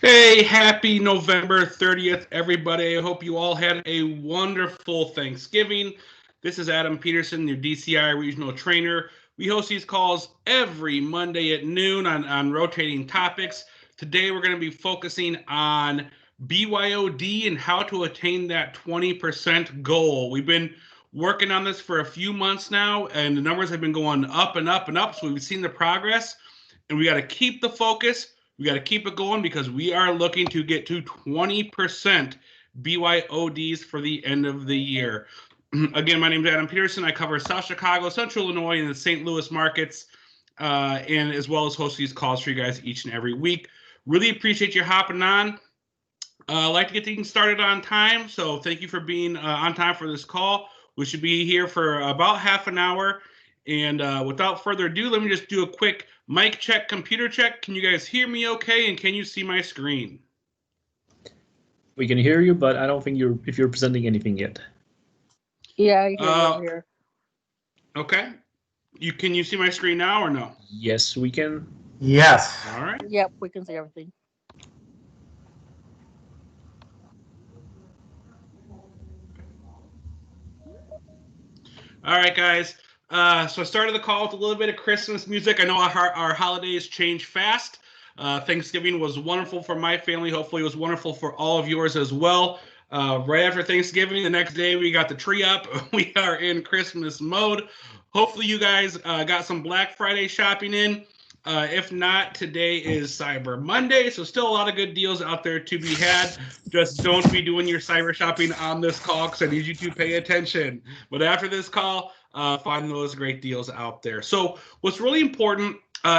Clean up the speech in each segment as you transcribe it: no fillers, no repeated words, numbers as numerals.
Hey, happy November 30th, everybody. I hope you all had a wonderful Thanksgiving. This is Adam Peterson, your DCI regional trainer. We host these calls every Monday at noon on rotating topics. Today, we're going to be focusing on BYOD and how to attain that 20% goal. We've been working on this for a few months now, and the numbers have been going up and up and up. So we've seen the progress, and we got to keep the focus. We got to keep it going because we are looking to get to 20% BYODs for the end of the year. Again, my name is Adam Peterson. I cover South Chicago, Central Illinois, and the St. Louis markets, and as well as host these calls for you guys each and every week. Really appreciate you hopping on. I'd like to get things started on time, so thank you for being on time for this call. We should be here for about half an hour. And without further ado, let me just do a quick mic check, computer check. Can you guys hear me okay? And can you see my screen? We can hear you, but I don't think you're presenting anything yet. Yeah, I hear you over here. Okay. Can you see my screen now or no? Yes, we can. Yes. All right. Yep, we can see everything. All right, guys. So I started the call with a little bit of Christmas music. I know our holidays change fast. Thanksgiving was wonderful for my family. Hopefully it was wonderful for all of yours as well. Right after Thanksgiving, the next day we got the tree up. We are in Christmas mode. Hopefully you guys got some Black Friday shopping in. If not, today is Cyber Monday, so still a lot of good deals out there to be had. Just don't be doing your cyber shopping on this call because I need you to pay attention. But after this call, find those great deals out there. So what's really important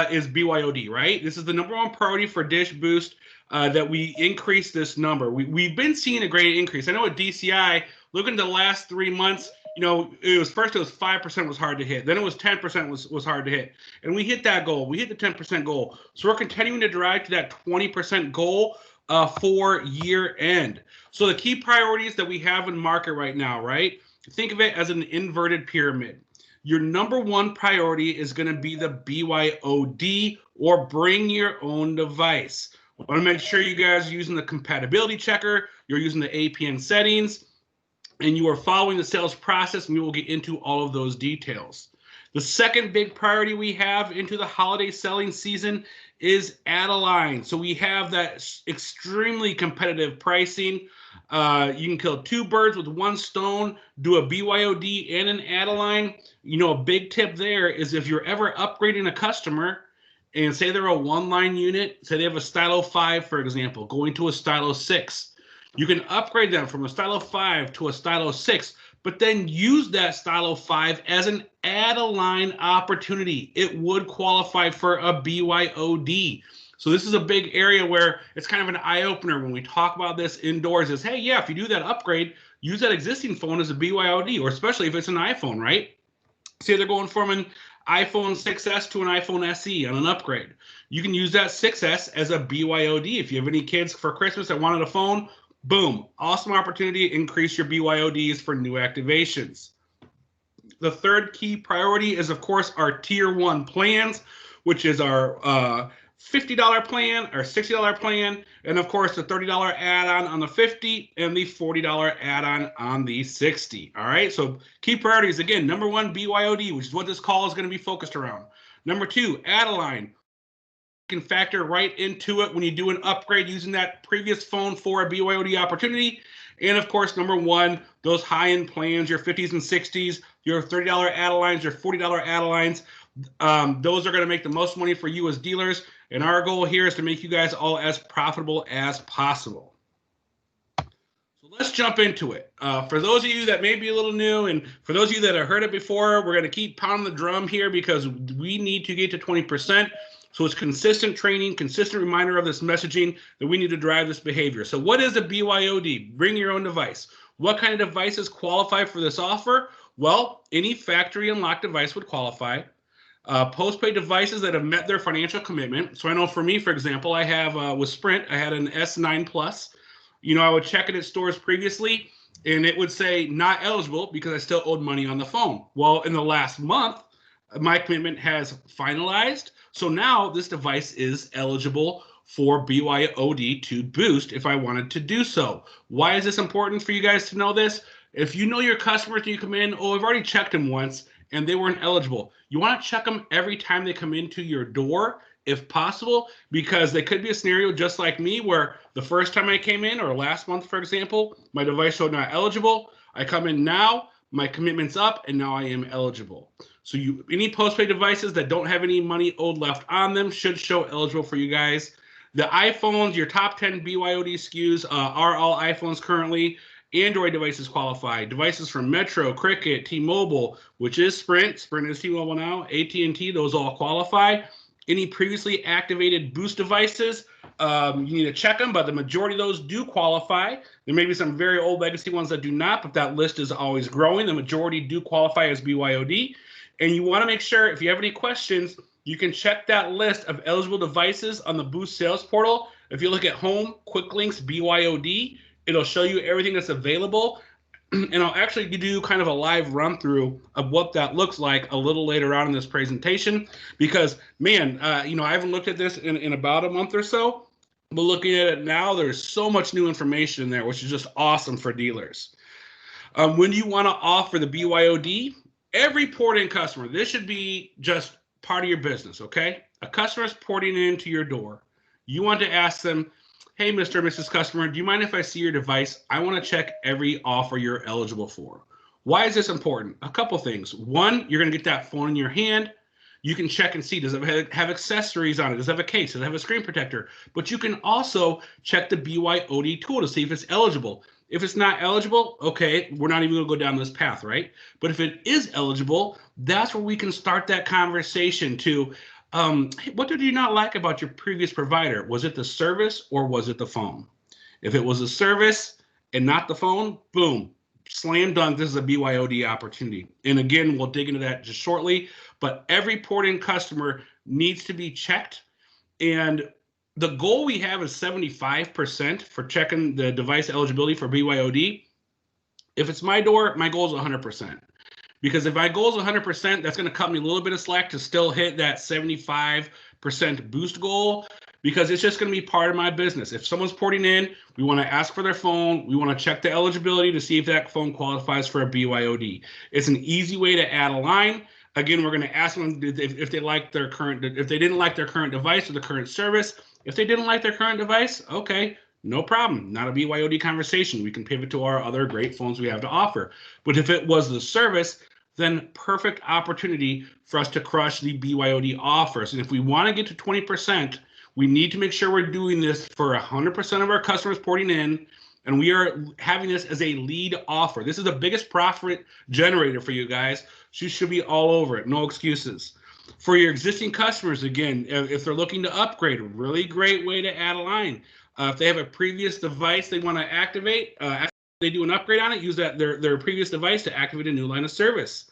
is BYOD, right? This is the number one priority for Dish Boost, that we increase this number. We've been seeing a great increase. I know at DCI, looking at the last 3 months, you know, it was 5% was hard to hit. Then it was 10% was hard to hit. And we hit that goal. We hit the 10% goal. So we're continuing to drive to that 20% goal for year end. So the key priorities that we have in market right now, right? Think of it as an inverted pyramid. Your number one priority is going to be the BYOD, or bring your own device. I want to make sure you guys are using the compatibility checker, you're using the APN settings, and you are following the sales process, and we will get into all of those details. The second big priority we have into the holiday selling season is add-a-line. So we have that extremely competitive pricing. You can kill two birds with one stone, do a BYOD and an add-a-line. You know, a big tip there is if you're ever upgrading a customer, and say they're a one-line unit, say they have a Stylo 5, for example, going to a Stylo 6. You can upgrade them from a Stylo 5 to a Stylo 6, but then use that Stylo 5 as an add-a-line opportunity. It would qualify for a BYOD. So this is a big area where it's kind of an eye-opener when we talk about this indoors is, hey, yeah, if you do that upgrade, use that existing phone as a BYOD, or especially if it's an iPhone, right? Say they're going from an iPhone 6S to an iPhone SE on an upgrade. You can use that 6S as a BYOD. If you have any kids for Christmas that wanted a phone, boom, awesome opportunity to increase your BYODs for new activations. The third key priority is, of course, our Tier 1 plans, which is our $50 plan, our $60 plan, and, of course, the $30 add-on on the 50 and the $40 add-on on the 60. All right, so key priorities, again, number one, BYOD, which is what this call is going to be focused around. Number two, add-a-line. Can factor right into it when you do an upgrade using that previous phone for a BYOD opportunity. And of course, number one, those high-end plans, your 50s and 60s, your $30 add-a-lines, your $40 add-a-lines, those are going to make the most money for you as dealers. And our goal here is to make you guys all as profitable as possible. So let's jump into it. For those of you that may be a little new, and for those of you that have heard it before, we're going to keep pounding the drum here because we need to get to 20%. So it's consistent training, consistent reminder of this messaging that we need to drive this behavior. So what is a BYOD? Bring your own device. What kind of devices qualify for this offer? Well, any factory unlocked device would qualify. Postpaid devices that have met their financial commitment. So I know for me, for example, I have with Sprint, I had an S9 Plus. You know, I would check it at stores previously, and it would say not eligible because I still owed money on the phone. Well, in the last month, my commitment has finalized. So now this device is eligible for BYOD to boost if I wanted to do so. Why is this important for you guys to know this? If you know your customers and you come in, oh, I've already checked them once and they weren't eligible. You want to check them every time they come into your door, if possible, because they could be a scenario just like me where the first time I came in, or last month, for example, my device showed not eligible. I come in now, my commitment's up, and now I am eligible. So any postpaid devices that don't have any money owed left on them should show eligible for you guys. The iPhones, your top 10 BYOD SKUs are all iPhones currently. Android devices qualify. Devices from Metro, Cricket, T-Mobile, which is Sprint. Sprint is T-Mobile now. AT&T, those all qualify. Any previously activated Boost devices, you need to check them, but the majority of those do qualify. There may be some very old legacy ones that do not, but that list is always growing. The majority do qualify as BYOD. And you want to make sure, if you have any questions, you can check that list of eligible devices on the Boost sales portal. If you look at Home, Quick Links, BYOD, it'll show you everything that's available. And I'll actually do kind of a live run through of what that looks like a little later on in this presentation, because man, I haven't looked at this in about a month or so, but looking at it now, there's so much new information in there, which is just awesome for dealers. When you want to offer the BYOD, every port-in customer, this should be just part of your business, okay? A customer's porting into your door. You want to ask them, hey, Mr. or Mrs. Customer, do you mind if I see your device? I want to check every offer you're eligible for. Why is this important? A couple things. One, you're going to get that phone in your hand. You can check and see, does it have accessories on it? Does it have a case? Does it have a screen protector? But you can also check the BYOD tool to see if it's eligible. If it's not eligible, okay, we're not even going to go down this path, right? But if it is eligible, that's where we can start that conversation to, hey, what did you not like about your previous provider? Was it the service or was it the phone? If it was the service and not the phone, boom, slam dunk, this is a BYOD opportunity. And again, we'll dig into that just shortly, but every port-in customer needs to be checked. And the goal we have is 75% for checking the device eligibility for BYOD. If it's my door, my goal is 100%. Because if my goal is 100%, that's going to cut me a little bit of slack to still hit that 75% boost goal, because it's just going to be part of my business. If someone's porting in, we want to ask for their phone. We want to check the eligibility to see if that phone qualifies for a BYOD. It's an easy way to add a line. Again, we're going to ask them if they like their current, if they didn't like their current device or the current service. If they didn't like their current device, okay, no problem. Not a BYOD conversation. We can pivot to our other great phones we have to offer. But if it was the service, then perfect opportunity for us to crush the BYOD offers. And if we want to get to 20%, we need to make sure we're doing this for 100% of our customers porting in, and we are having this as a lead offer. This is the biggest profit generator for you guys. So you should be all over it. No excuses. For your existing customers, again, if they're looking to upgrade, a really great way to add a line. If they have a previous device they want to activate, after they do an upgrade on it, use their previous device to activate a new line of service.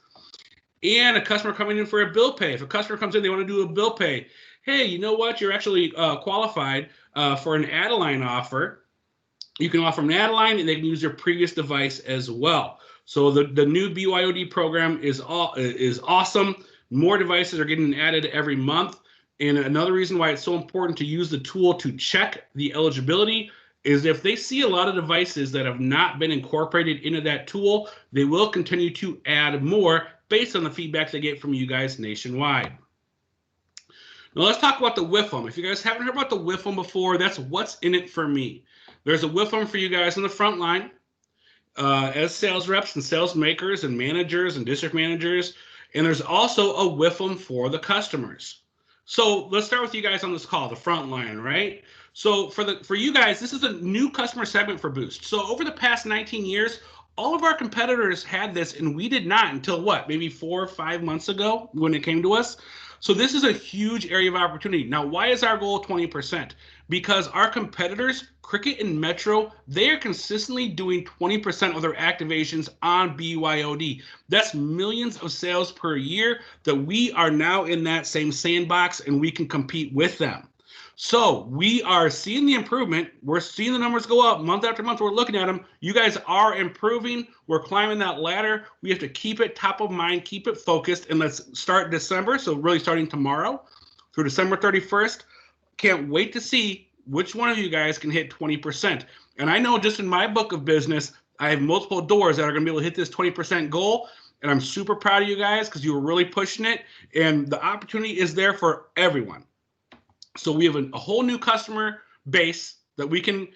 And a customer coming in for a bill pay. If a customer comes in, they want to do a bill pay. Hey, you know what? You're actually qualified for an add-a-line offer. You can offer an add-a-line, and they can use their previous device as well. So the new BYOD program is awesome. More devices are getting added every month. And another reason why it's so important to use the tool to check the eligibility is if they see a lot of devices that have not been incorporated into that tool, they will continue to add more based on the feedback they get from you guys nationwide. Now let's talk about the WIFM. If you guys haven't heard about the WIFM before, that's what's in it for me. There's a WIFM for you guys on the front line as sales reps and sales makers and managers and district managers. And there's also a WIFM for the customers. So let's start with you guys on this call, the front line, right? So for you guys, this is a new customer segment for Boost. So over the past 19 years, all of our competitors had this, and we did not until what, maybe 4 or 5 months ago when it came to us. So this is a huge area of opportunity. Now, why is our goal 20%? Because our competitors, Cricket and Metro, they are consistently doing 20% of their activations on BYOD. That's millions of sales per year that we are now in that same sandbox, and we can compete with them. So we are seeing the improvement. We're seeing the numbers go up month after month. We're looking at them. You guys are improving. We're climbing that ladder. We have to keep it top of mind, keep it focused, and let's start December. So really starting tomorrow through December 31st. Can't wait to see which one of you guys can hit 20%. And I know just in my book of business, I have multiple doors that are going to be able to hit this 20% goal. And I'm super proud of you guys because you were really pushing it. And the opportunity is there for everyone. So we have a whole new customer base that we can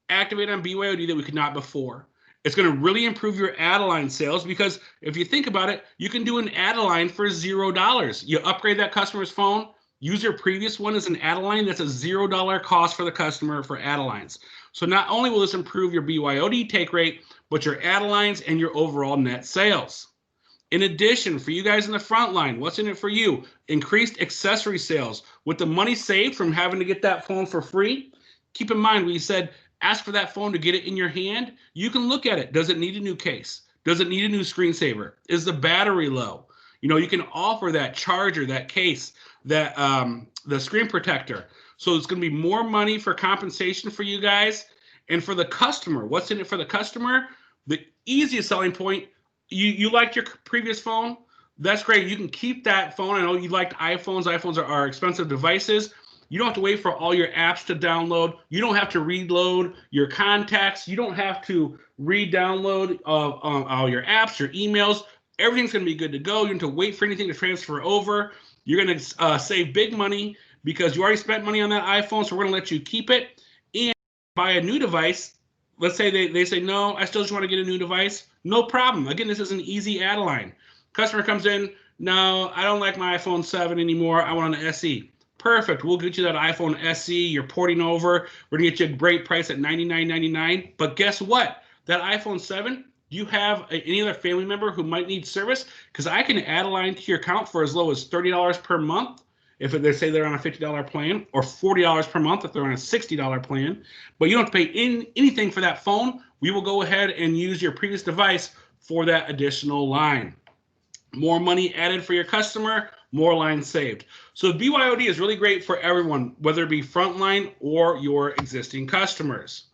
activate on BYOD that we could not before. It's going to really improve your add-a-line sales because if you think about it, you can do an add-a-line for $0. You upgrade that customer's phone, use your previous one as an add-a-line. That's a $0 cost for the customer for add-a-lines. So not only will this improve your BYOD take rate, but your add-a-lines and your overall net sales. In addition, for you guys in the front line, what's in it for you? Increased accessory sales. With the money saved from having to get that phone for free, keep in mind we said ask for that phone to get it in your hand. You can look at it. Does it need a new case? Does it need a new screensaver? Is the battery low? You know, you can offer that charger, that case, that the screen protector. So it's going to be more money for compensation for you guys. And for the customer, what's in it for the customer? The easiest selling point, you liked your previous phone? That's great. You can keep that phone. I know you liked iPhones. iPhones are expensive devices. You don't have to wait for all your apps to download. You don't have to reload your contacts. You don't have to re-download all your apps, your emails. Everything's going to be good to go. You don't have to wait for anything to transfer over. You're going to save big money because you already spent money on that iPhone, so we're going to let you keep it. And buy a new device. Let's say they say, no, I still just want to get a new device. No problem. Again, this is an easy add-a-line. Customer comes in, no, I don't like my iPhone 7 anymore. I want an SE. Perfect. We'll get you that iPhone SE. You're porting over. We're going to get you a great price at $99.99. But guess what? That iPhone 7, do you have any other family member who might need service? Because I can add a line to your account for as low as $30 per month if they say they're on a $50 plan, or $40 per month if they're on a $60 plan. But you don't have to pay anything for that phone. We will go ahead and use your previous device for that additional line. More money added for your customer, more lines saved. So BYOD is really great for everyone, whether it be frontline or your existing customers.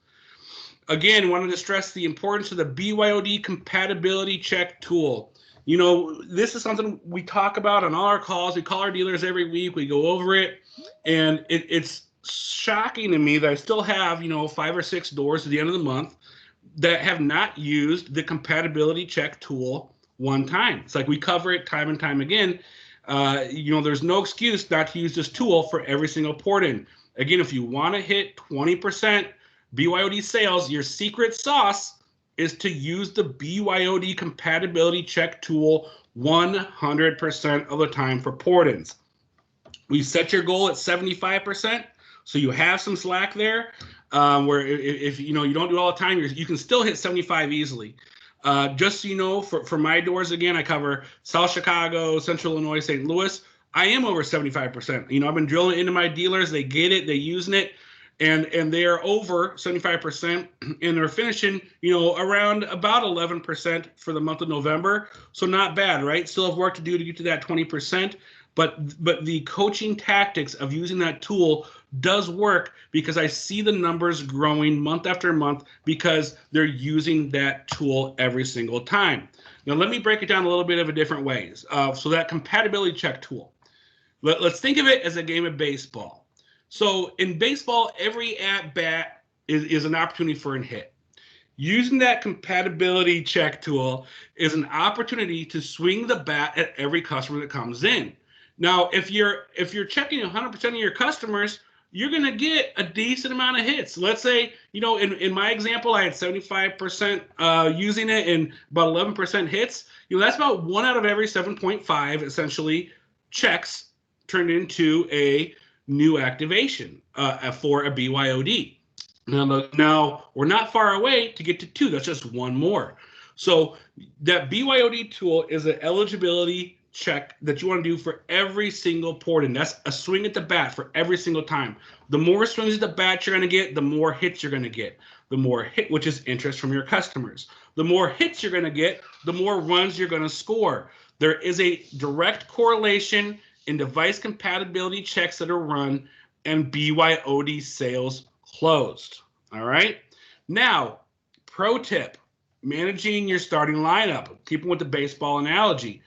Again, wanted to stress the importance of the BYOD compatibility check tool. You know, this is something we talk about on all our calls. We call our dealers every week. We go over it. And it's shocking to me that I still have, 5 or 6 doors at the end of the month that have not used the compatibility check tool one time. It's like we cover it time and time again. There's no excuse not to use this tool for every single port in. Again, if you want to hit 20% BYOD sales, your secret sauce is to use the BYOD compatibility check tool 100% of the time for port-ins. We set your goal at 75%, so you have some slack there. Where if you don't do it all the time, you can still hit 75 easily. Just so you know, for my doors, again, I cover South Chicago, Central Illinois, St. Louis. I am over 75%. I've been drilling into my dealers. They get it. They're using it. And they are over 75%, and they're finishing, around about 11% for the month of November. So not bad, right? Still have work to do to get to that 20%. But the coaching tactics of using that tool does work because I see the numbers growing month after month because they're using that tool every single time. Now, let me break it down a little bit of a different ways. So that compatibility check tool, let's think of it as a game of baseball. So in baseball, every at-bat is an opportunity for a hit. Using that compatibility check tool is an opportunity to swing the bat at every customer that comes in. Now, if you're checking 100% of your customers, you're going to get a decent amount of hits. Let's say, in my example, I had 75% using it and about 11% hits. That's about 1 out of every 7.5 essentially checks turned into a new activation for a BYOD. Now, we're not far away to get to 2. That's just 1 more. So that BYOD tool is an eligibility check that you want to do for every single port in. That's a swing at the bat for every single time. The more swings at the bat you're going to get, the more hits you're going to get. The more hit, which is interest from your customers. The more hits you're going to get, the more runs you're going to score. There is a direct correlation in device compatibility checks that are run and BYOD sales closed. All right. Now, pro tip, managing your starting lineup, keeping with the baseball analogy.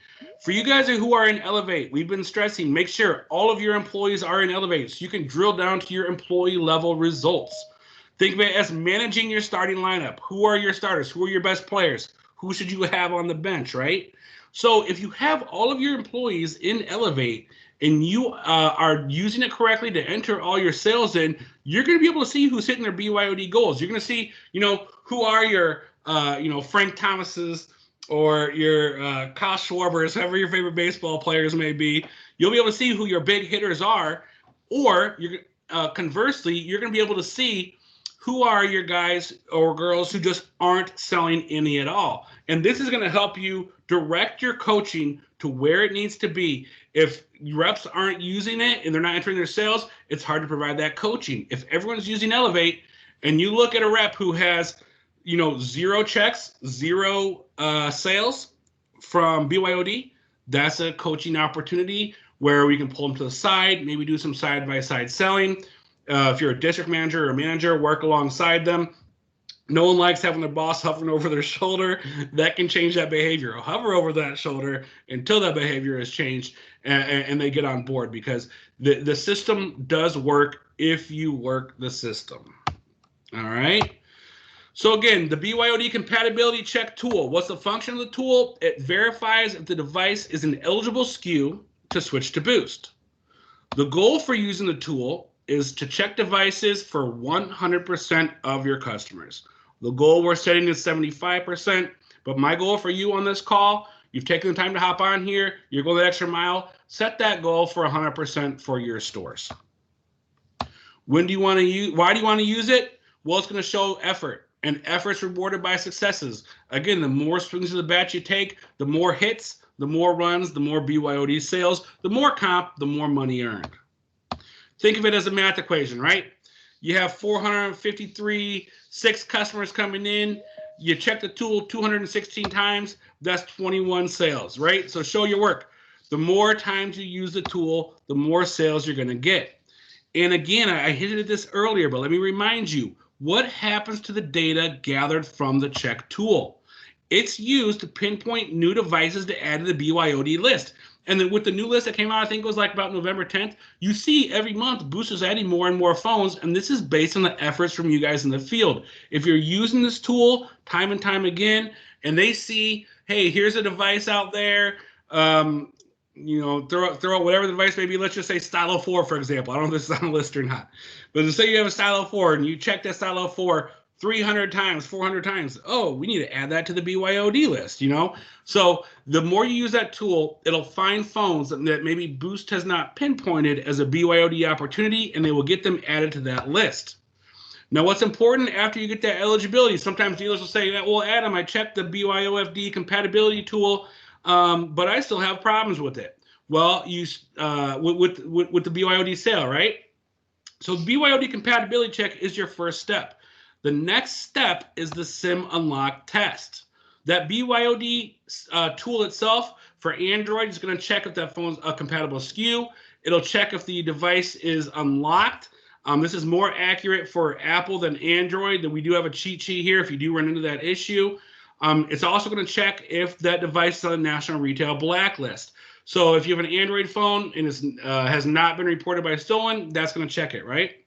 For you guys who are in Elevate, we've been stressing, make sure all of your employees are in Elevate so you can drill down to your employee level results. Think of it as managing your starting lineup. Who are your starters? Who are your best players? Who should you have on the bench, right? So if you have all of your employees in Elevate and you are using it correctly to enter all your sales in, you're going to be able to see who's hitting their BYOD goals. You're going to see, who are your, Frank Thomas's, or your Kyle Schwarbers, whoever your favorite baseball players may be. You'll be able to see who your big hitters are, or conversely, you're going to be able to see who are your guys or girls who just aren't selling any at all. And this is going to help you direct your coaching to where it needs to be. If reps aren't using it and they're not entering their sales, it's hard to provide that coaching. If everyone's using Elevate and you look at a rep who has, 0 checks, 0 sales from BYOD, that's a coaching opportunity where we can pull them to the side, maybe do some side-by-side selling. If you're a district manager or manager, work alongside them. No one likes having their boss hovering over their shoulder. That can change that behavior. Hover over that shoulder until that behavior has changed and they get on board, because the system does work if you work the system. All right. So again, the BYOD Compatibility Check tool. What's the function of the tool? It verifies if the device is an eligible SKU to switch to Boost. The goal for using the tool is to check devices for 100% of your customers. The goal we're setting is 75%, but my goal for you on this call, you've taken the time to hop on here, you're going the extra mile, set that goal for 100% for your stores. When do you want to use? Why do you want to use it? Well, it's going to show effort. And effort's rewarded by successes. Again, the more swings of the bat you take, the more hits, the more runs, the more BYOD sales, the more comp, the more money earned. Think of it as a math equation, right? You have 453 6 customers coming in. You check the tool 216 times. That's 21 sales, right? So show your work. The more times you use the tool, the more sales you're going to get. And again, I hinted at this earlier, but let me remind you, what happens to the data gathered from the check tool? It's used to pinpoint new devices to add to the BYOD list. And then with the new list that came out, I think it was like about November 10th, you see every month Boost is adding more and more phones, and this is based on the efforts from you guys in the field. If you're using this tool time and time again, and they see, hey, here's a device out there, throw out whatever the device may be. Let's just say Stylo 4, for example. I don't know if this is on the list or not. But let's say you have a Stylo 4 and you check that Stylo 4 300 times, 400 times. Oh, we need to add that to the BYOD list, So the more you use that tool, it'll find phones that maybe Boost has not pinpointed as a BYOD opportunity, and they will get them added to that list. Now, what's important after you get that eligibility, sometimes dealers will say, well, Adam, I checked the BYOD compatibility tool, but I still have problems with it. Well, with the BYOD sale, right? So BYOD compatibility check is your first step. The next step is the SIM unlock test. That BYOD tool itself for Android is going to check if that phone's a compatible SKU. It'll check if the device is unlocked. This is more accurate for Apple than Android. That we do have a cheat sheet here if you do run into that issue. It's also going to check if that device is on the National Retail Blacklist. So if you have an Android phone and it has not been reported by stolen, that's going to check it, right?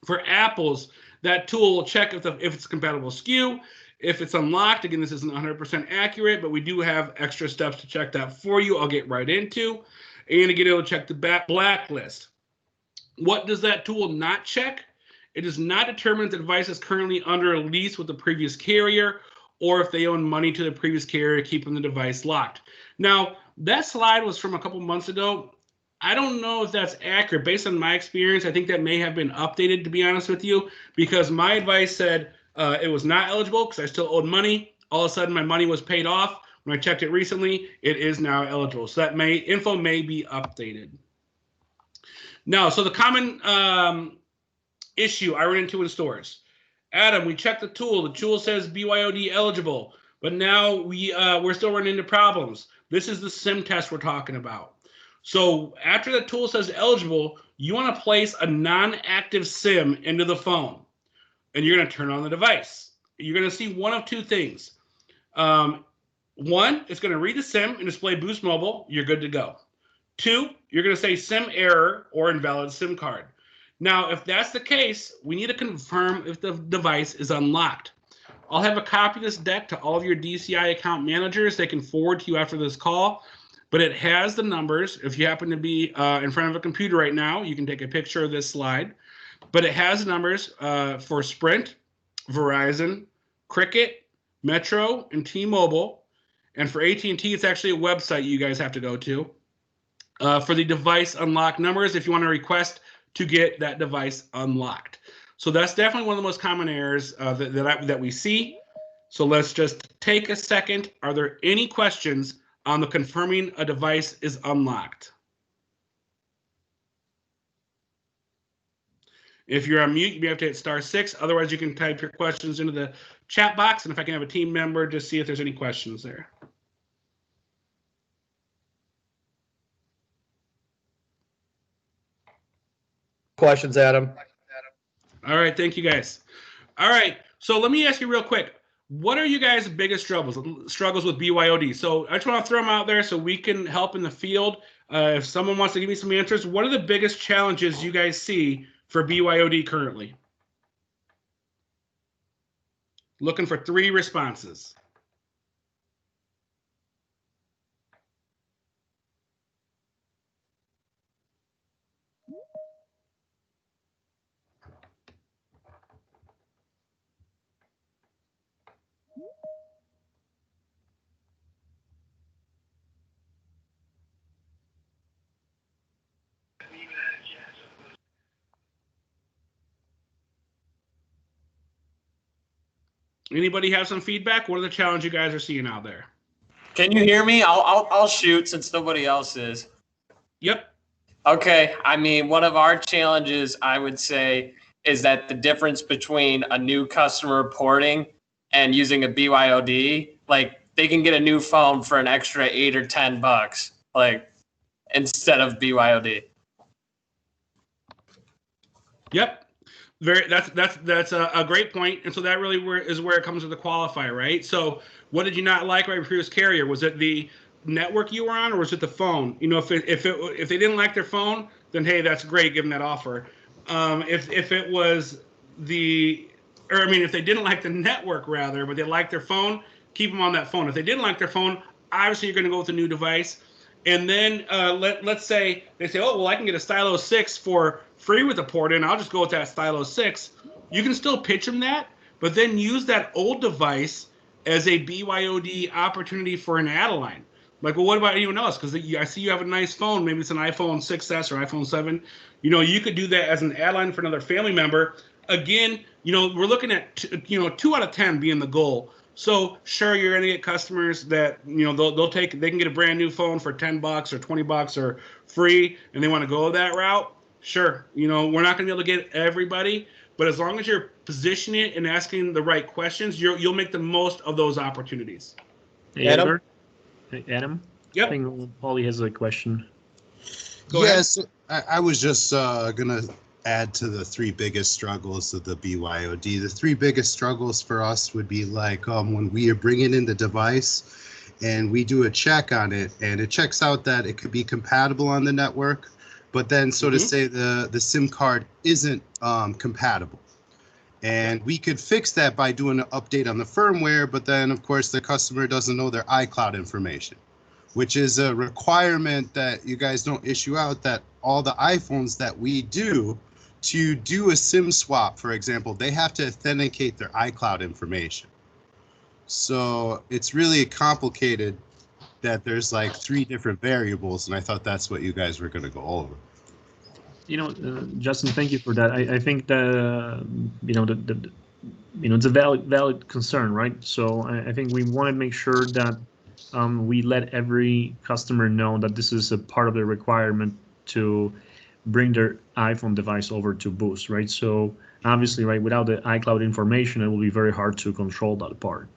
For Apple's, that tool will check if it's a compatible SKU. If it's unlocked, again, this isn't 100% accurate, but we do have extra steps to check that for you. I'll get right into. And again, it'll check the blacklist. What does that tool not check? It does not determine if the device is currently under a lease with the previous carrier or if they own money to the previous carrier keeping the device locked. Now, that slide was from a couple months ago. I don't know if that's accurate. Based on my experience, I think that may have been updated, to be honest with you, because my advice said it was not eligible because I still owed money. All of a sudden, my money was paid off. When I checked it recently, it is now eligible. So that info may be updated. Now, so the common issue I run into in stores. Adam, we checked the tool. The tool says BYOD eligible, but now we're still running into problems. This is the SIM test we're talking about. So after the tool says eligible, you want to place a non-active SIM into the phone, and you're going to turn on the device. You're going to see one of two things. 1, it's going to read the SIM and display Boost Mobile. You're good to go. 2, you're going to say SIM error or invalid SIM card. Now, if that's the case, we need to confirm if the device is unlocked. I'll have a copy of this deck to all of your DCI account managers. They can forward to you after this call, but it has the numbers. If you happen to be in front of a computer right now, you can take a picture of this slide. But it has numbers for Sprint, Verizon, Cricket, Metro, and T-Mobile. And for AT&T, it's actually a website you guys have to go to for the device unlock numbers if you want to request to get that device unlocked. So that's definitely one of the most common errors that we see. So let's just take a second. Are there any questions on the confirming a device is unlocked? If you're on mute, you have to hit *6. Otherwise, you can type your questions into the chat box. And if I can have a team member, just see if there's any questions there. Questions, Adam? All right, thank you guys. All right, so let me ask you real quick. What are you guys' biggest struggles with BYOD? So I just want to throw them out there so we can help in the field. If someone wants to give me some answers, what are the biggest challenges you guys see for BYOD currently? Looking for 3 responses. Anybody have some feedback? What are the challenges you guys are seeing out there? Can you hear me? I'll shoot since nobody else is. Yep. Okay. I mean, one of our challenges, I would say, is that the difference between a new customer porting and using a BYOD, like they can get a new phone for an extra $8 or $10, like instead of BYOD. Yep. That's a great point. And so that really is where it comes to the qualifier, right? So what did you not like about your previous carrier? Was it the network you were on, or was it the phone? You know, if they didn't like their phone, then hey, that's great, give them that offer. If it was if they didn't like the network rather, but they liked their phone, keep them on that phone. If they didn't like their phone, obviously you're going to go with a new device. And then let's say they say, oh, well, I can get a Stylo 6 for free with a port in. I'll just go with that Stylo 6. You can still pitch them that, but then use that old device as a BYOD opportunity for an add-a-line. Like, well, what about anyone else? Because I see you have a nice phone. Maybe it's an iPhone 6S or iPhone 7. You know, you could do that as an add-line for another family member. Again, you know, we're looking at 2 out of 10 being the goal. So sure, you're gonna get customers that, you know, they can get a brand new phone for $10 or $20 or free, and they want to go that route. Sure, you know, we're not gonna be able to get everybody, but as long as you're positioning it and asking the right questions, you'll make the most of those opportunities. Hey, Adam? Adam? Yep. I think Paulie has a question. Go ahead. Yes, I was just gonna add to the 3 biggest struggles of the BYOD. The 3 biggest struggles for us would be like when we are bringing in the device and we do a check on it, and it checks out that it could be compatible on the network, but then so to say the SIM card isn't compatible. And we could fix that by doing an update on the firmware, but then of course the customer doesn't know their iCloud information, which is a requirement that you guys don't issue out, that all the iPhones that we do to do a SIM swap, for example, they have to authenticate their iCloud information. So it's really complicated that there's like 3 different variables, and I thought that's what you guys were going to go over. You know, Justin, thank you for that. I think that it's a valid concern, right? So I think we want to make sure that we let every customer know that this is a part of the requirement to bring their iPhone device over to Boost, right? So obviously, right, without the iCloud information, it will be very hard to control that part.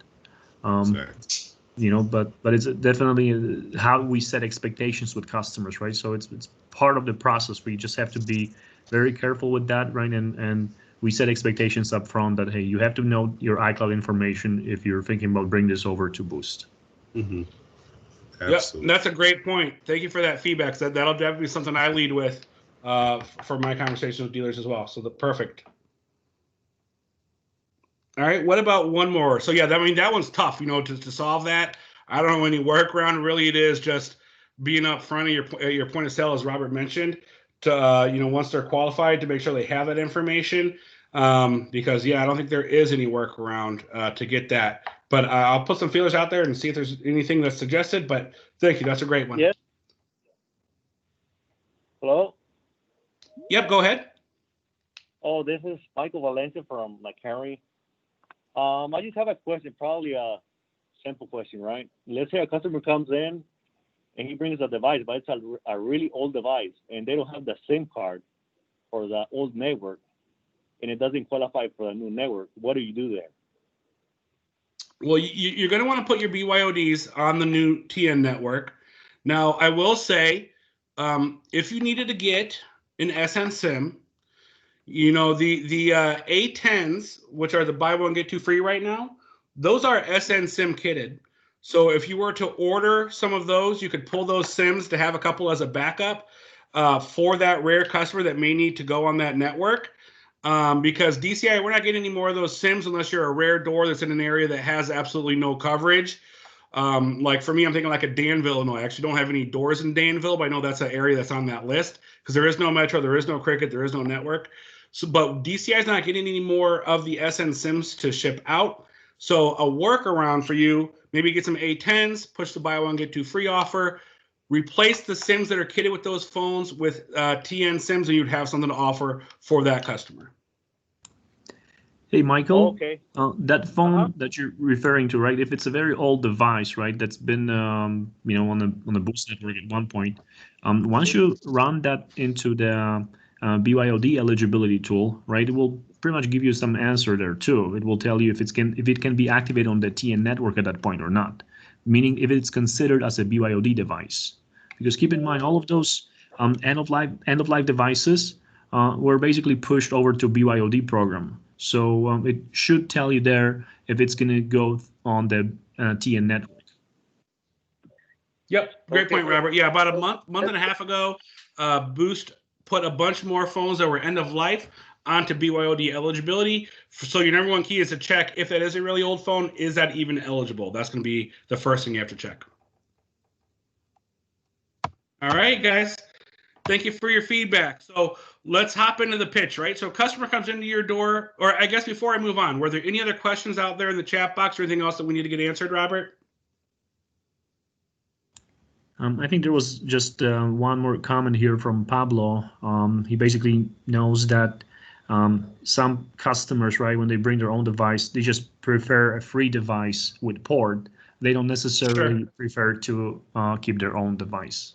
You know, but it's definitely how we set expectations with customers, right? So it's part of the process where you just have to be very careful with that, right? And we set expectations up front that, hey, you have to know your iCloud information if you're thinking about bringing this over to Boost. Mm-hmm. Yep, that's a great point. Thank you for that feedback. So that'll definitely be something I lead with for my conversations with dealers as well. So perfect. All right, what about one more? So yeah, I mean that one's tough, to solve that. I don't know any workaround. Really, it is just being up front of your point of sale, as Robert mentioned, to once they're qualified, to make sure they have that information. Because I don't think there is any workaround to get that. But I'll put some feelers out there and see if there's anything that's suggested. But thank you, that's a great one. Yes. Hello. Yep, go ahead. Oh, this is Michael Valencia from McHenry. I just have a question, probably a simple question, right? Let's say a customer comes in and he brings a device, but it's a really old device, and they don't have the SIM card for the old network, and it doesn't qualify for a new network. What do you do there? Well, you're going to want to put your BYODs on the new TN network. Now, I will say, if you needed to get an SN SIM, the A10s, which are the buy one get two free right now, those are SN SIM kitted. So if you were to order some of those, you could pull those SIMs to have a couple as a backup for that rare customer that may need to go on that network. Because DCI, we're not getting any more of those SIMs unless you're a rare door that's in an area that has absolutely no coverage. Like for me, I'm thinking like a Danville, Illinois. I actually don't have any doors in Danville, but I know that's an area that's on that list because there is no Metro, there is no Cricket, there is no network. So, but DCI is not getting any more of the SN SIMs to ship out. So a workaround for you, maybe get some A10s, push the buy one, get two free offer, replace the SIMs that are kitted with those phones with TN SIMs, and you'd have something to offer for that customer. Hey, Michael. Okay. That phone that you're referring to, right? If it's a very old device, right, that's been on the Boost network at one point, once you run that into the BYOD eligibility tool, right, it will pretty much give you some answer there too. It will tell you if it can be activated on the TN network at that point or not, meaning if it's considered as a BYOD device. Because keep in mind, all of those end of life devices were basically pushed over to BYOD program. So it should tell you there if it's going to go on the TN network. Yep, great point, Robert. Yeah, about a month and a half ago, Boost put a bunch more phones that were end of life onto BYOD eligibility. So your number one key is to check if that is a really old phone, is that even eligible? That's going to be the first thing you have to check. All right, guys. Thank you for your feedback. So let's hop into the pitch, right? So a customer comes into your door, or I guess before I move on, were there any other questions out there in the chat box or anything else that we need to get answered, Robert? I think there was just one more comment here from Pablo. He basically knows that some customers, right, when they bring their own device, they just prefer a free device with port. They don't necessarily prefer to keep their own device.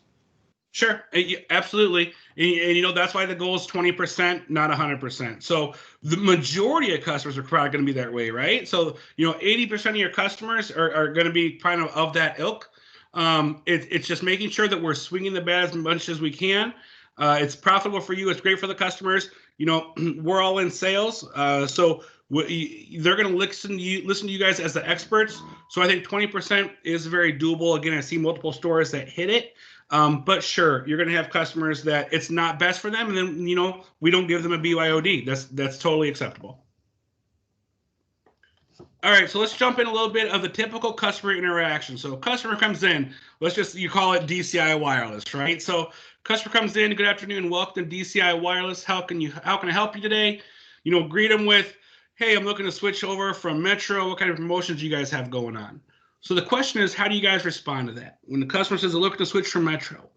Sure, absolutely. And that's why the goal is 20%, not 100%. So the majority of customers are probably going to be that way, right? So, 80% of your customers are going to be kind of that ilk. It's just making sure that we're swinging the bat as much as we can. It's profitable for you. It's great for the customers. We're all in sales. So they're going to listen to you guys as the experts. So I think 20% is very doable. Again, I see multiple stores that hit it. But sure, you're going to have customers that it's not best for them, and then we don't give them a BYOD. That's totally acceptable. All right, so let's jump in a little bit of the typical customer interaction. So customer comes in, you call it DCI Wireless, right? So customer comes in, good afternoon, welcome to DCI Wireless. How can I help you today? Greet them with, hey, I'm looking to switch over from Metro. What kind of promotions do you guys have going on? So the question is, how do you guys respond to that? When the customer says, look to switch from Metro,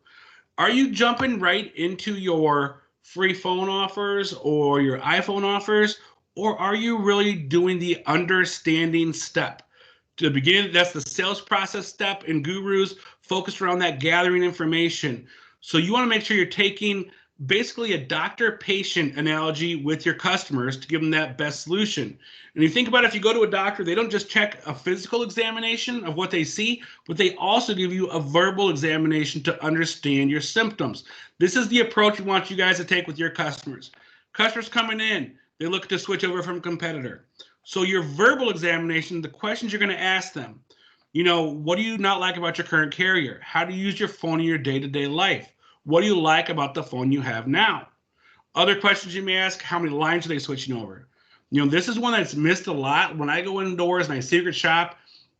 are you jumping right into your free phone offers or your iPhone offers, or are you really doing the understanding step? To begin, that's the sales process step in Gurus, focused around that gathering information. So you want to make sure you're taking basically a doctor-patient analogy with your customers to give them that best solution. And you think about it, if you go to a doctor, they don't just check a physical examination of what they see, but they also give you a verbal examination to understand your symptoms. This is the approach we want you guys to take with your customers. Customers coming in, they look to switch over from a competitor. So your verbal examination, the questions you're going to ask them, What do you not like about your current carrier? How do you use your phone in your day-to-day life? What do you like about the phone you have now? Other questions you may ask, how many lines are they switching over? This is one that's missed a lot. When I go indoors and I secret shop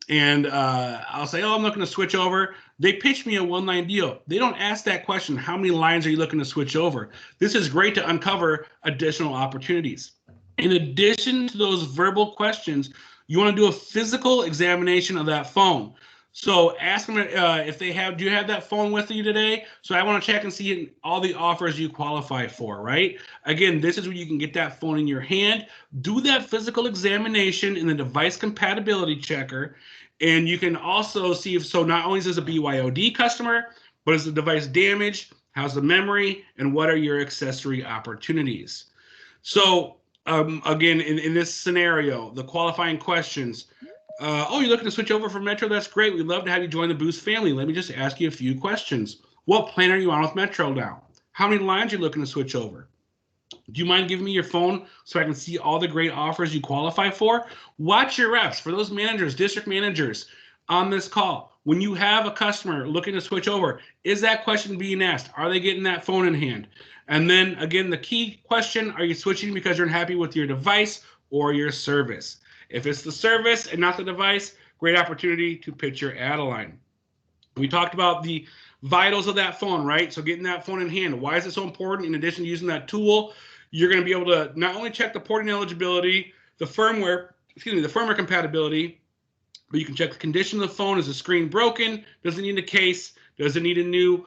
and I'll say, I'm looking to switch over, they pitch me a one-line deal. They don't ask that question, how many lines are you looking to switch over? This is great to uncover additional opportunities. In addition to those verbal questions, you want to do a physical examination of that phone. So ask them if they have, do you have that phone with you today? So I want to check and see all the offers you qualify for, right? Again, this is where you can get that phone in your hand, do that physical examination in the device compatibility checker. And you can also see if, so not only is this a BYOD customer, but is the device damaged? How's the memory? And what are your accessory opportunities? So again, in this scenario, the qualifying questions, you're looking to switch over from Metro? That's great. We'd love to have you join the Boost family. Let me just ask you a few questions. What plan are you on with Metro now? How many lines are you looking to switch over? Do you mind giving me your phone so I can see all the great offers you qualify for? Watch your reps. For those managers, district managers on this call, when you have a customer looking to switch over, is that question being asked? Are they getting that phone in hand? And then again, the key question, are you switching because you're unhappy with your device or your service? If it's the service and not the device, great opportunity to pitch your add-a-line. We talked about the vitals of that phone, right? So getting that phone in hand. Why is it so important? In addition to using that tool, you're going to be able to not only check the porting eligibility, the firmware compatibility, but you can check the condition of the phone. Is the screen broken? Does it need a case? Does it need a new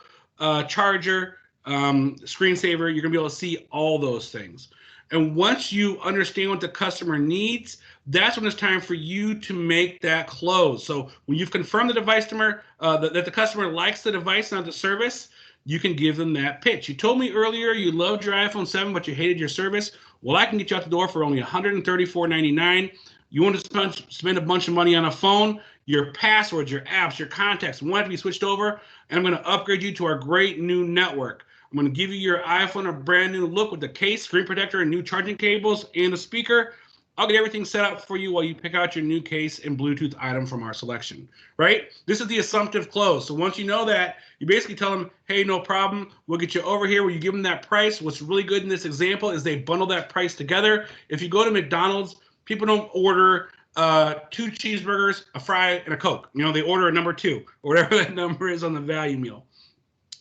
charger? Screensaver? You're going to be able to see all those things. And once you understand what the customer needs, that's when it's time for you to make that close. So when you've confirmed the device customer, that the customer likes the device, not the service, you can give them that pitch. You told me earlier you loved your iPhone 7, but you hated your service. Well, I can get you out the door for only $134.99. You want to spend a bunch of money on a phone, your passwords, your apps, your contacts want to be switched over, and I'm going to upgrade you to our great new network. I'm going to give you your iPhone a brand new look with the case, screen protector, and new charging cables, and a speaker. I'll get everything set up for you while you pick out your new case and Bluetooth item from our selection, right? This is the assumptive close. So once you know that, you basically tell them, hey, no problem. We'll get you over here where you give them that price. What's really good in this example is they bundle that price together. If you go to McDonald's, people don't order 2 cheeseburgers, a fry, and a Coke. They order a number 2 or whatever that number is on the value meal.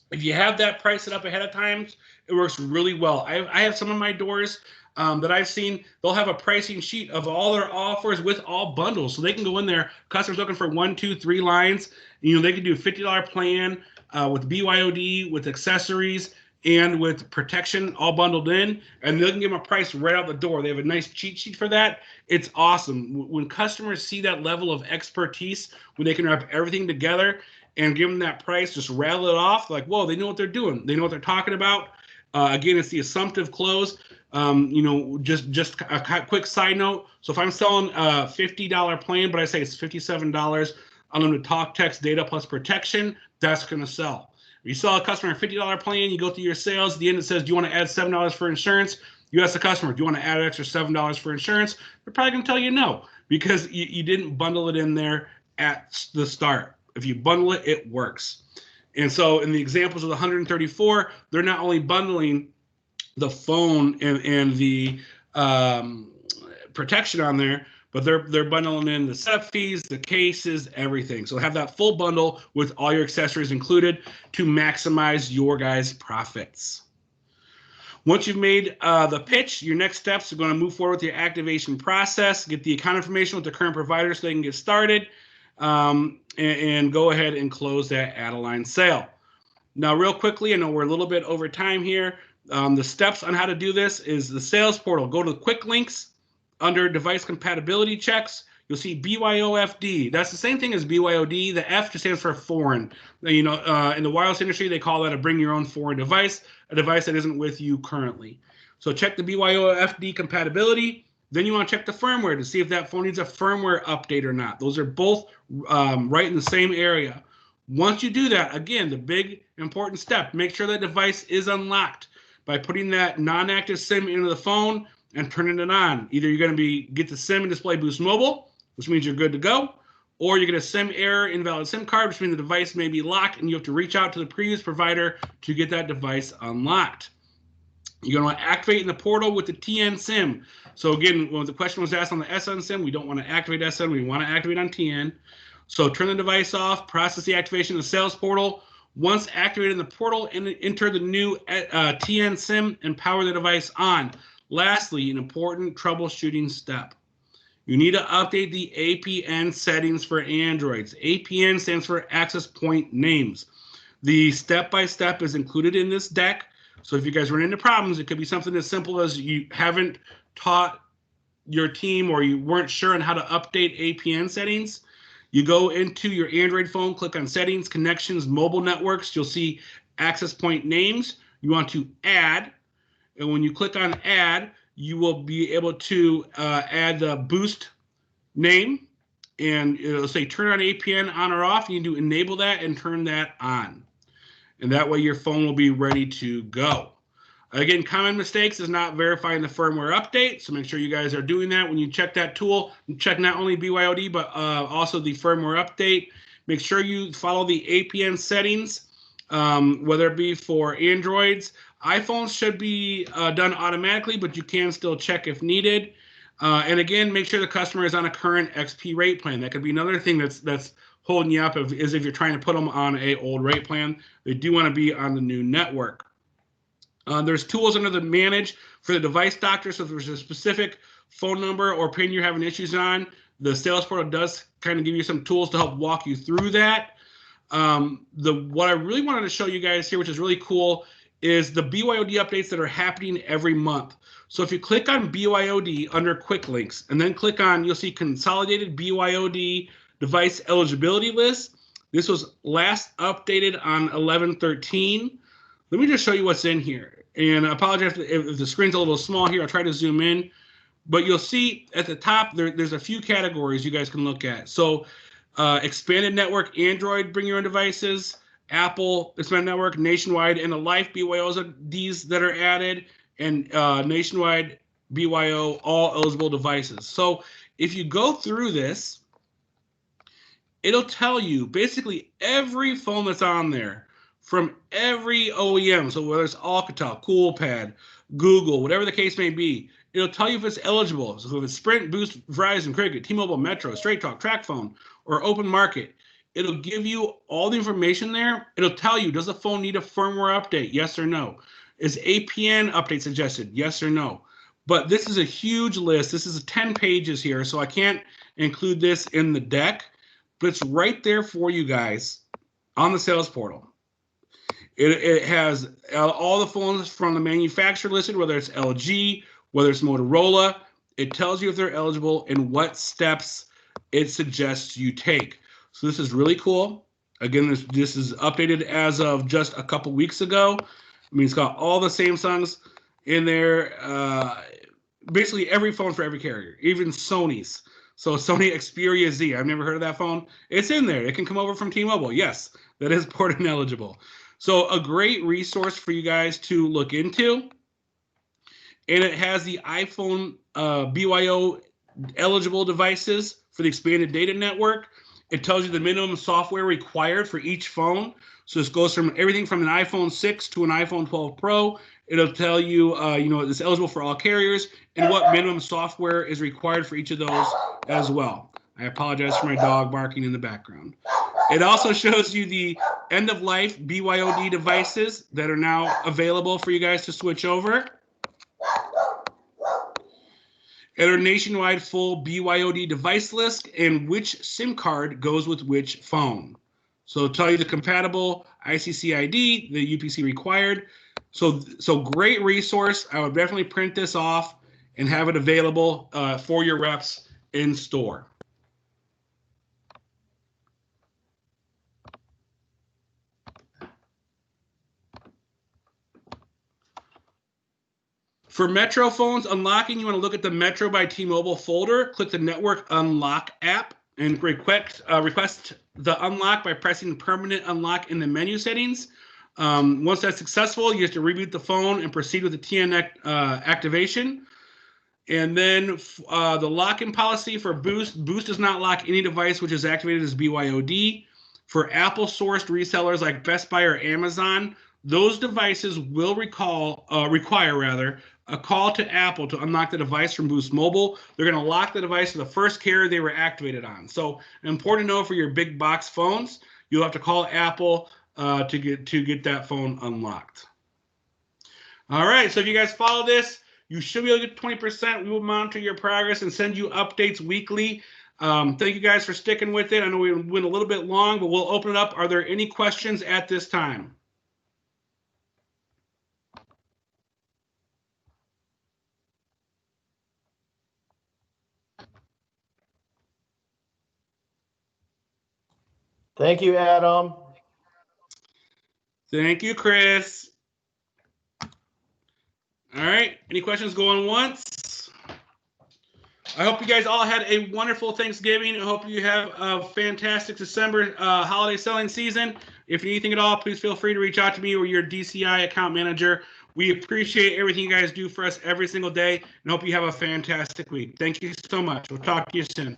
If you have that price set up ahead of time, it works really well. I have some of my doors that I've seen, they'll have a pricing sheet of all their offers with all bundles. So they can go in there, customers looking for 1, 2, 3 lines. They can do a $50 plan with BYOD, with accessories, and with protection all bundled in. And they can give them a price right out the door. They have a nice cheat sheet for that. It's awesome. When customers see that level of expertise, when they can wrap everything together and give them that price, just rattle it off, like, whoa, they know what they're doing. They know what they're talking about. Again, it's the assumptive close. Just a quick side note. So if I'm selling a $50 plan, but I say it's $57, unlimited talk, text, data plus protection, that's going to sell. If you sell a customer a $50 plan, you go through your sales, at the end it says, do you want to add $7 for insurance? You ask the customer, do you want to add an extra $7 for insurance? They're probably going to tell you no, because you didn't bundle it in there at the start. If you bundle it, it works. And so in the examples of the 134, they're not only bundling the phone and the protection on there, but they're bundling in the setup fees, the cases, everything. So have that full bundle with all your accessories included to maximize your guys' profits. Once you've made the pitch, your next steps are going to move forward with your activation process, get the account information with the current provider so they can get started, and go ahead and close that add-a-line sale. Now, real quickly, I know we're a little bit over time here. The steps on how to do this is the sales portal. Go to the quick links under device compatibility checks. You'll see BYOFD. That's the same thing as BYOD. The F just stands for foreign. In the wireless industry, they call that a bring your own foreign device, a device that isn't with you currently. So check the BYOFD compatibility. Then you want to check the firmware to see if that phone needs a firmware update or not. Those are both right in the same area. Once you do that, again, the big important step, make sure that device is unlocked by putting that non-active SIM into the phone and turning it on. Either you're going to get the SIM and display Boost Mobile, which means you're good to go, or you get a SIM error, invalid SIM card, which means the device may be locked and you have to reach out to the previous provider to get that device unlocked. You're going to activate in the portal with the TN SIM. So again, when the question was asked on the SN SIM, we don't want to activate SN, we want to activate on TN. So turn the device off, process the activation in the sales portal. Once activated in the portal, enter the new TN SIM and power the device on. Lastly, an important troubleshooting step. You need to update the APN settings for Androids. APN stands for access point names. The step-by-step is included in this deck. So if you guys run into problems, it could be something as simple as you haven't taught your team or you weren't sure on how to update APN settings. You go into your Android phone, click on Settings, Connections, Mobile Networks. You'll see access point names. You want to add. And when you click on Add, you will be able to add the boost name. And it'll say turn on APN on or off. You need to enable that and turn that on. And that way your phone will be ready to go. Again, common mistakes is not verifying the firmware update, so make sure you guys are doing that when you check that tool. Check not only BYOD, but also the firmware update. Make sure you follow the APN settings, whether it be for Androids. iPhones should be done automatically, but you can still check if needed. And again, make sure the customer is on a current XP rate plan. That could be another thing that's holding you up is if you're trying to put them on an old rate plan. They do want to be on the new network. There's tools under the Manage for the device doctor. So if there's a specific phone number or pin you're having issues on, the sales portal does kind of give you some tools to help walk you through that. What I really wanted to show you guys here, which is really cool, is the BYOD updates that are happening every month. So if you click on BYOD under Quick Links and then click on, you'll see Consolidated BYOD Device Eligibility List. This was last updated on 11/13. Let me just show you what's in here. And I apologize if the screen's a little small here. I'll try to zoom in. But you'll see at the top, there's a few categories you guys can look at. So expanded network, Android, bring your own devices, Apple, expanded network, nationwide, and the life BYODs that are added, and nationwide BYO, all eligible devices. So if you go through this, it'll tell you basically every phone that's on there from every OEM. So whether it's Alcatel, CoolPad, Google, whatever the case may be, it'll tell you if it's eligible. So if it's Sprint, Boost, Verizon, Cricket, T-Mobile, Metro, Straight Talk, TracFone, or Open Market, it'll give you all the information there. It'll tell you, does the phone need a firmware update? Yes or no. Is APN update suggested? Yes or no. But this is a huge list. This is 10 pages here, so I can't include this in the deck, but it's right there for you guys on the sales portal. It has all the phones from the manufacturer listed, whether it's LG, whether it's Motorola. It tells you if they're eligible and what steps it suggests you take. So this is really cool. Again, this is updated as of just a couple weeks ago. I mean, it's got all the Samsungs in there. Basically every phone for every carrier, even Sony's. So Sony Xperia Z, I've never heard of that phone. It's in there. It can come over from T-Mobile. Yes, that is port and eligible. So a great resource for you guys to look into. And it has the iPhone BYO eligible devices for the expanded data network. It tells you the minimum software required for each phone. So this goes from everything from an iPhone 6 to an iPhone 12 Pro. It'll tell you, it's eligible for all carriers and what minimum software is required for each of those as well. I apologize for my dog barking in the background. It also shows you the end-of-life BYOD devices that are now available for you guys to switch over. And our nationwide full BYOD device list and which SIM card goes with which phone. So it'll tell you the compatible ICC ID, the UPC required. So great resource. I would definitely print this off and have it available for your reps in store. For Metro phones unlocking, you want to look at the Metro by T-Mobile folder, click the Network Unlock app, and request the unlock by pressing permanent unlock in the menu settings. Once that's successful, you have to reboot the phone and proceed with the TN activation. And then the lock-in policy for Boost. Boost does not lock any device which is activated as BYOD. For Apple-sourced resellers like Best Buy or Amazon, those devices will require a call to Apple to unlock the device from Boost Mobile. They're going to lock the device to the first carrier they were activated on. So important to know for your big box phones, you'll have to call Apple to get that phone unlocked. All right, so if you guys follow this, you should be able to get 20%. We will monitor your progress and send you updates weekly. Thank you guys for sticking with it. I know we went a little bit long, but we'll open it up. Are there any questions at this time? Thank you, Adam. Thank you, Chris. All right, any questions going once? I hope you guys all had a wonderful Thanksgiving. I hope you have a fantastic December holiday selling season. If you need anything at all, please feel free to reach out to me or your DCI account manager. We appreciate everything you guys do for us every single day and hope you have a fantastic week. Thank you so much. We'll talk to you soon.